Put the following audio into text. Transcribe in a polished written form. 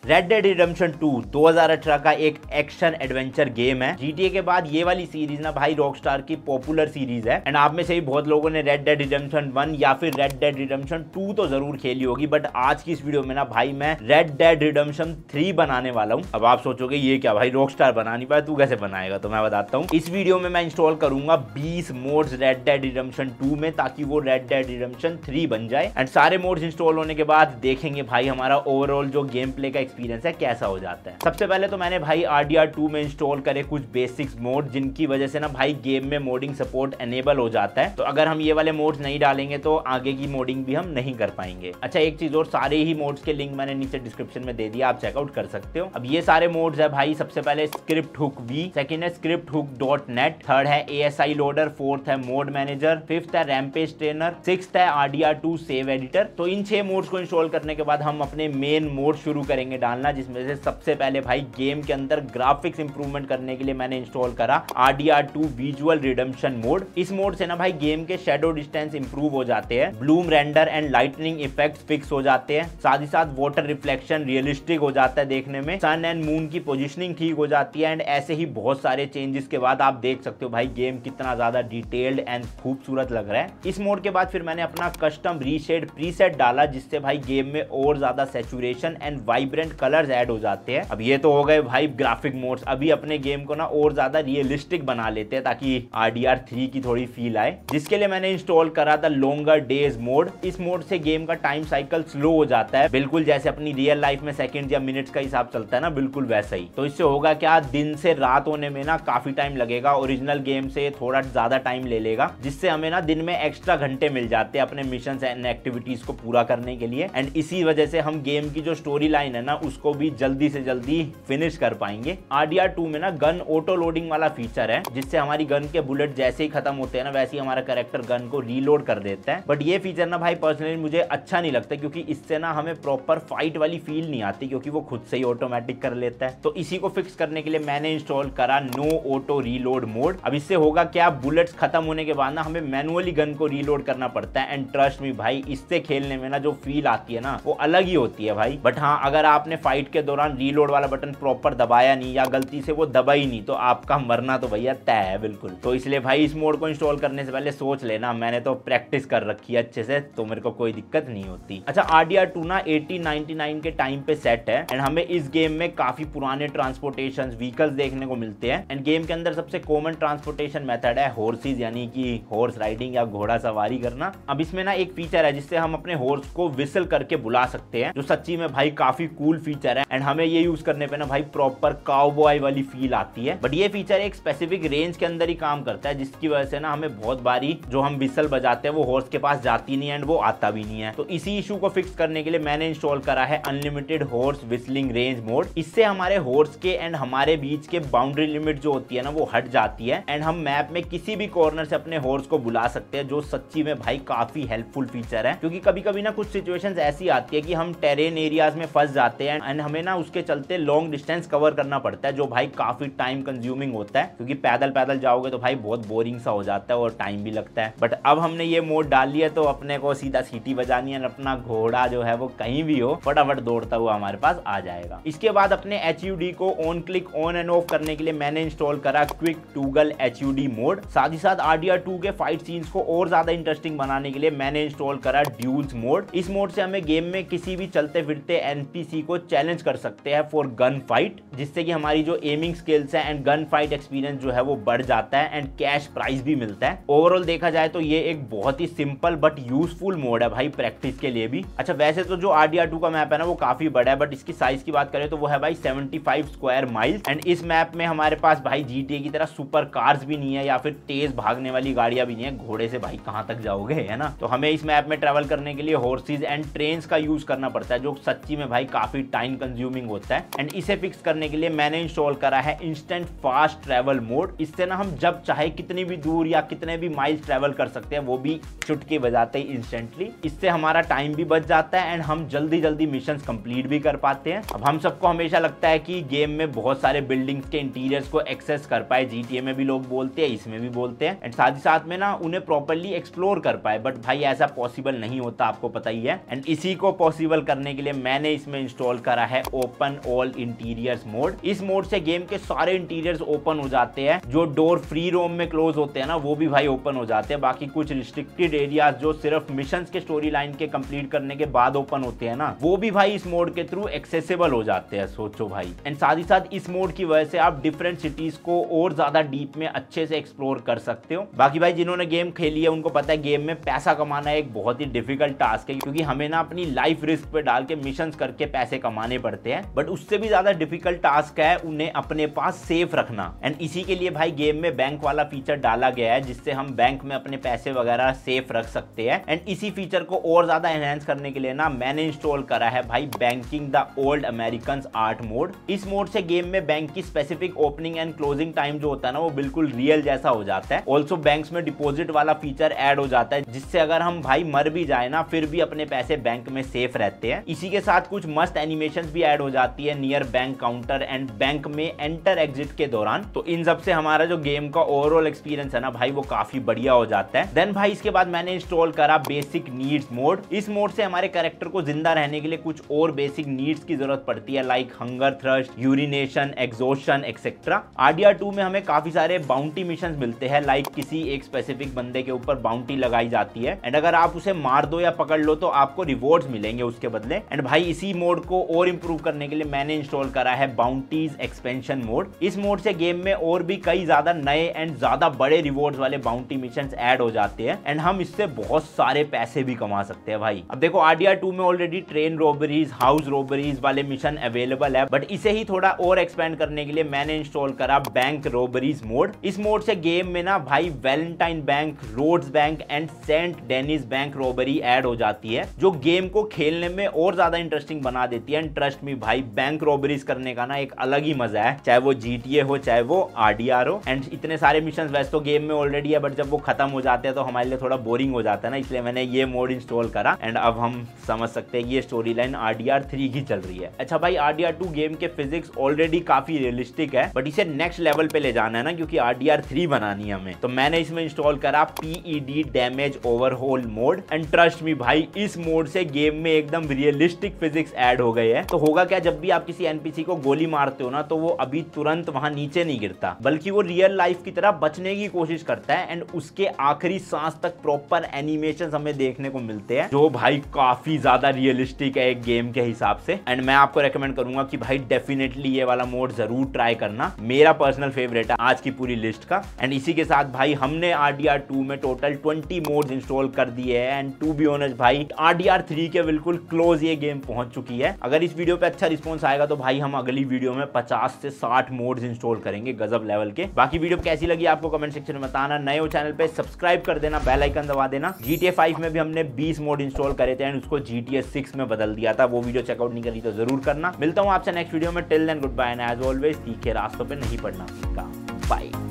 Red dead redemption 2 2018 का एक action adventure game है। GTA के बाद ये वाली सीरीज ना भाई रॉकस्टार की पॉपुलर सीरीज है एंड आप में से ही बहुत लोगों ने रेड डेड रिडेम्पशन 1 या फिर रेड डेड रिडेम्पशन 2 तो जरूर खेली होगी, बट आज की इस वीडियो में ना भाई मैं रेड डेड रिडेम्पशन 3 बनाने वाला हूँ। अब आप सोचोगे ये क्या भाई रॉकस्टार बना नहीं पाया, तू कैसे बनाएगा? तो मैं बताता हूँ। इस वीडियो में मैं इंस्टॉल करूंगा 20 मोड्स रेड डेड रिडेम्पशन 2 में ताकि वो रेड डेड रिडेम्पशन 3 बन जाए एंड सारे मोड्स इंस्टॉल होने के बाद देखेंगे भाई हमारा ओवरऑल जो गेम प्ले का एक्सपीरियंस है कैसा हो जाता है। सबसे पहले तो मैंने भाई RDR2 में इंस्टॉल करे कुछ बेसिक्स मोड जिनकी वजह से ना भाई गेम में मोडिंग सपोर्ट एनेबल हो जाता है। तो अगर हम ये वाले मोड्स नहीं डालेंगे तो आगे की मोडिंग भी हम नहीं कर पाएंगे। अच्छा एक चीज और, सारे ही मोड्स के लिंक मैंने नीचे डिस्क्रिप्शन में दे दिया, आप चेकआउट कर सकते हो। अब ये सारे मोड्स है भाई, सबसे पहले स्क्रिप्ट हुक V, सेकंड है स्क्रिप्ट हुक .net, थर्ड है ASI लोडर, फोर्थ है मोड मैनेजर, फिफ्थ है रैम्पेज ट्रेनर, सिक्स्थ है RDR2 सेव एडिटर। तो इन 6 मोड्स को इंस्टॉल करने के बाद हम अपने मेन मोड शुरू करेंगे डालना, जिसमें से सबसे पहले भाई गेम के अंदर ग्राफिक्स इंप्रूवमेंट करने के लिए मैंने इंस्टॉल करा RDR2 विजुअल रिडेम्पशन मोड। इस मोड से ना भाई गेम के शेडो डिस्टेंस इंप्रूव हो जाते हैं, Bloom render and lightning effects fix हो जाते हैं, साथ ही साथ वाटर रिफ्लेक्शन रियलिस्टिक हो जाता है देखने में, सन एंड मून की पोजीशनिंग ठीक हो जाती है एंड ऐसे ही बहुत सारे चेंजेस के बाद आप देख सकते हो भाई गेम कितना ज्यादा डिटेल्ड एंड खूबसूरत लग रहा है। इस मोड के बाद फिर मैंने अपना कस्टम रीशेड प्रीसेट डाला जिससे भाई गेम में और ज्यादा saturation and vibrant colours add हो जाते हैं। अब ये तो हो गए भाई ग्राफिक मोड्स। अभी अपने गेम को ना और ज्यादा रियलिस्टिक बना लेते हैं ताकि RDR3 की थोड़ी फील आए, जिसके लिए मैंने इंस्टॉल करा था लॉन्गर डेज मोड। इस मोड से गेम का टाइम साइकिल स्लो हो जाता है, बिल्कुल जैसे अपनी रियल लाइफ में सेकंड या मिनट्स का हिसाब चलता है ना, बिल्कुल वैसा ही। तो इससे होगा क्या, दिन से रात होने में ना काफी टाइम लगेगा, ओरिजिनल गेम से थोड़ा ज्यादा टाइम ले लेगा, जिससे हमें ना दिन में एक्स्ट्रा घंटे मिल जाते हैं अपने मिशन एंड एक्टिविटीज को पूरा करने के लिए एंड इसी वजह से हम गेम की जो स्टोरी लाइन है ना उसको भी जल्दी से जल्दी फिनिश कर पाएंगे। RDR2 में ना गन ऑटो लोडिंग वाला फीचर है जिससे हमारी गन के बुलेट जैसे ही खत्म होते हैं ना वैसे ही हमारा कैरेक्टर गन को रीलोड कर देता है। बट ये फीचर ना भाई पर्सनली मुझे अच्छा नहीं लगता क्योंकि इससे ना हमें प्रॉपर फाइट वाली फील नहीं आती क्योंकि वो खुद से ही ऑटोमेटिक कर लेता है। तो इसी को फिक्स करने के लिए मैंने इंस्टॉल करा नो ऑटो रीलोड मोड। अब इससे होगा क्या, बुलेट्स खत्म होने के बाद ना हमें मैनुअली गन को रीलोड करना पड़ता है एंड ट्रस्ट मी भाई इससे खेलने में ना जो फील आती है ना वो अलग ही होती है भाई। बट हाँ अगर आपने फाइट के दौरान रीलोड वाला बटन प्रॉपर दबाया नहीं या गलती से वो दबा ही नहीं तो आपका मरना तो भैया तय है बिल्कुल। तो इसलिए भाई इस मोड को इंस्टॉल करने से पहले सोच लेना, मैंने तो प्रैक्टिस कर रखी है अच्छे से तो मेरे को कोई दिक्कत नहीं होती। अच्छा RDR2 ना 1899 के टाइम पे सेट है एंड हमें इस गेम में काफी पुराने ट्रांसपोर्टेशन व्हीकल्स देखने को मिलते हैं एंड गेम के अंदर सबसे कॉमन ट्रांसपोर्टेशन मेथड है हॉर्सेस यानी कि हॉर्स राइडिंग या घोड़ा सवारी करना। अब इसमें ना एक फीचर है जिससे हम अपने हॉर्स को विसल करके बुला सकते हैं जो सच्ची में भाई काफी कूल फीचर है एंड हमें ये यूज करने पे ना भाई प्रॉपर काउबॉय वाली फील आती है। बट ये फीचर एक स्पेसिफिक रेंज के अंदर ही काम करता है जिसकी वजह से ना हमें बहुत बारी जो हम विसल बजाते हैं वो हॉर्स के पास जाती नहीं एंड वो आता भी नहीं है। तो इसी इशू को फिक्स करने के लिए मैंने इंस्टॉल करा है unlimited horse whistling range mode. इससे हमारे हॉर्स के एंड हमारे बीच के बाउंड्री लिमिट जो होती है ना वो हट जाती है एंड हम मैप में किसी भी कॉर्नर से अपने हॉर्स को बुला सकते हैं जो सच्ची में भाई काफी हेल्पफुल फीचर है क्योंकि कभी कभी ना कुछ सिचुएशंस ऐसी आती है कि हम टेरेन एरियाज में फंस जाते हैं एंड हमें ना उसके चलते लॉन्ग डिस्टेंस कवर करना पड़ता है जो भाई काफी टाइम कंज्यूमिंग होता है क्योंकि पैदल पैदल जाओगे तो भाई बहुत बोरिंग सा हो जाता है और टाइम भी लगता है। बट अब हमने ये मोड डाल लिया तो अपने को सीधा सीटी बजानी है, अपना घोड़ा जो है वो कहीं भी हो फटाफट दौड़ता हुआ हमारे पास आ जाएगा। इसके बाद अपने HUD को on click on end of करने के लिए मैंने इंस्टॉल करा क्विक टूगल HUD मोड। साथ ही साथ RDR2 के फाइट सीन्स को और ज्यादा इंटरेस्टिंग बनाने के लिए मैंने इंस्टॉल करा ड्यूल्स मोड। इस मोड से हमें गेम में किसी भी चलते फिरते NPC को चैलेंज कर सकते हैं फॉर गन फाइट, जिससे कि हमारी जो एमिंग स्किल्स है एंड गन फाइट एक्सपीरियंस जो है वो बढ़ जाता है एंड कैश प्राइस भी मिलता है। ओवरऑल देखा जाए तो ये एक बहुत ही सिंपल बट यूजफुल मोड है भाई प्रैक्टिस के लिए भी। अच्छा वैसे तो जो RDR2 का मैप है ना वो काफी बड़ा है बट इसकी साइज की बात करें तो वो है भाई 75 स्क्वायर माइल्स एंड इस मैप में हमारे पास भाई GTA की तरह सुपर कार्स भी नहीं है या फिर तेज भागने वाली गाड़ियां भी नहीं है। घोड़े से भाई कहां तक जाओगे, है ना। तो हमें इस मैप में ट्रेवल करने के लिए हॉर्सेस एंड ट्रेन्स का यूज करना पड़ता है जो सच्ची में भाई काफी टाइम कंज्यूमिंग होता है एंड इसे फिक्स करने के लिए मैंने इंस्टॉल करा है इंस्टेंट फास्ट ट्रेवल मोड। इससे ना हम जब चाहे कितनी भी दूर या कितने भी माइल्स ट्रेवल कर सकते हैं वो भी चुटकी बजाते ही इंस्टेंटली। इससे हमारा टाइम भी बच जाता है एंड हम जल्दी जल्दी मिशन कंप्लीट भी कर पाते हैं। अब हम सबको हमेशा लगता है कि गेम में बहुत सारे बिल्डिंग्स के इंटीरियर्स को एक्सेस कर पाए, GTA में भी लोग बोलते हैं, इसमें भी बोलते हैं एंड साथ ही साथ में ना उन्हें प्रॉपर्ली एक्सप्लोर कर पाए, बट भाई ऐसा पॉसिबल नहीं होता, आपको पता ही है। एंड इसी को पॉसिबल करने के लिए मैंने इसमें इंस्टॉल इंस्टॉल करा है ओपन ऑल इंटीरियर्स मोड। इस मोड से गेम के सारे इंटीरियर्स ओपन हो जाते हैं, जो डोर फ्री रोम में क्लोज होते हैं ना वो भी भाई ओपन हो जाते हैं। बाकी कुछ रिस्ट्रिक्टेड एरियाज जो सिर्फ मिशंस के स्टोरी लाइन के कंप्लीट करने के बाद ओपन होते हैं ना, वो भी भाई इस मोड के थ्रू एक्सेसिबल हो जाते हैं। सोचो भाई। एंड साथ ही साथ इस मोड की वजह से आप डिफरेंट सिटीज को और ज्यादा डीप में अच्छे से एक्सप्लोर कर सकते हो। बाकी भाई जिन्होंने गेम खेली है उनको पता है गेम में पैसा कमाना एक बहुत ही डिफिकल्ट टास्क है, क्योंकि हमें ना अपनी लाइफ रिस्क पे डाल के मिशंस करके पैसे कमाने पड़ते हैं। बट उससे भी ज्यादा डिफिकल्ट टास्क है उन्हें अपने पास सेफ रखना। एंड इसी के लिए भाई गेम में बैंक वाला फीचर डाला गया है, जिससे हम बैंक में अपने पैसे वगैरह सेफ रख सकते हैं। एंड इसी फीचर को और ज्यादा एनहांस करने के लिए ना मैंने इंस्टॉल करा है भाई banking the old American art mode. इस मोड से गेम में बैंक की specific opening and closing time जो होता है ना वो बिल्कुल रियल जैसा हो जाता है। ऑल्सो बैंक्स में डिपॉजिट वाला फीचर ऐड हो जाता है, जिससे अगर हम भाई मर भी जाए ना फिर भी अपने पैसे बैंक में सेफ रहते हैं। इसी के साथ कुछ मस्त एनिमेशंस भी ऐड हो जाती है near bank counter and bank में एंटर एग्जिट के दौरान। तो इन सब से हमारा जो गेम का ओवरऑल एक्सपीरियंस है ना भाई वो काफी बढ़िया हो जाता है। देन भाई इसके बाद मैंने इंस्टॉल करा बेसिक नीड्स मोड। इस मोड से हमारे कैरेक्टर को जिंदा रहने के लिए कुछ और बेसिक नीड्स की जरूरत पड़ती है, like hunger, thrust, urination, exhaustion etcetera. RDR 2 में हमें काफी सारे बाउंटी मिशन मिलते हैं, लाइक किसी एक स्पेसिफिक बंदे के ऊपर बाउंटी लगाई जाती है एंड अगर आप उसे मार दो या पकड़ लो तो आपको रिवॉर्ड्स मिलेंगे उसके बदले। एंड भाई इसी मोड को और इंप्रूव करने के लिए मैंने इंस्टॉल करा है बाउंटीज एक्सपेंशन मोड। इस मोड से गेम में और भी कई ज्यादा नए एंड ज्यादा बड़े रिवॉर्ड्स वाले बाउंटी मिशन ऐड हो जाते हैं एंड हम इससे बहुत सारे पैसे भी कमा सकते हैं भाई। अब देखो RDR 2 में already train robberies, house robberies वाले मिशन अवेलेबल है, बट इसे ही थोड़ा और एक्सपेंड करने के लिए मैंने इंस्टॉल करा बैंक रॉबरीज मोड। इस मोड से गेम में ना भाई Valentine bank, Rhodes bank and Saint Denis bank robbery add हो जाती है, जो गेम को खेलने में और ज्यादा इंटरेस्टिंग बना देती है। एंड ट्रस्ट मी भाई बैंक रॉबरीज करने का ना एक अलग ही मजा है, चाहे वो GTA हो चाहे वो RDR हो। एंड इतने सारे मिशन वैसे तो गेम में ऑलरेडी है, बट जब वो खत्म हो जाते हैं तो हमारे लिए थोड़ा बोरिंग हो जाता है ना, इसलिए मैंने ये मोड इंस्टॉल करा। एंड अब हम समझ सकते हैं ये स्टोरी लाइन RDR 3 की चल रही है। अच्छा भाई RDR 2 गेम के फिजिक्स ऑलरेडी काफी रियलिस्टिक है, बट इसे नेक्स्ट लेवल पे ले जाना है ना, क्योंकि RDR 3 बनानी है हमें। तो मैंने इसमें इंस्टॉल करा PED damage overhaul mode. And trust me भाई इस मोड से गेम में एकदम रियलिस्टिक फिजिक्स ऐड हो गए हैं। तो होगा क्या, जब भी आप किसी NPC को गोली मारते हो ना तो वो अभी तुरंत वहां नीचे नहीं गिरता, बल्कि वो रियल लाइफ की तरह बचने की कोशिश करता है एंड उसके आखिरी सांस तक प्रॉपर एनिमेशन हमें देखने को मिलते हैं, जो भाई काफी ज्यादा रियलिस्टिक है एक गेम के हिसाब से। एंड मैं आपको रेकमेंड करूंगा कि भाई डेफिनेटली ये वाला मोड जरूर ट्राई करना, मेरा पर्सनल फेवरेट है आज की पूरी लिस्ट का। एंड इसी के साथ भाई हमने RDR 2 में टोटल 20 मोड्स इंस्टॉल कर दिए हैं एंड टू बी ऑनेस्ट भाई RDR 3 के बिल्कुल क्लोज ये गेम पहुंच चुकी है। अगर इस वीडियो पे अच्छा रिस्पॉन्स आएगा तो भाई हम अगली वीडियो में 50 से 60 मोड्स इंस्टॉल करेंगे गजब लेवल के। बाकी वीडियो कैसी लगी आपको कमेंट सेक्शन में बताना। नए हो चैनल पे सब्सक्राइब कर देना, बेल आइकन दबा देना। GTA 5 में भी हमने 20 मोड इंस्टॉल करे थे एंड उसको GTA 6 में बदल दिया था, वो वीडियो चेकआउट नहीं करी तो जरूर करना। मिलता हूं आपसे नेक्स्ट वीडियो में, till then goodbye and as always तीखे रास्तों पे नहीं पड़ना। बाय।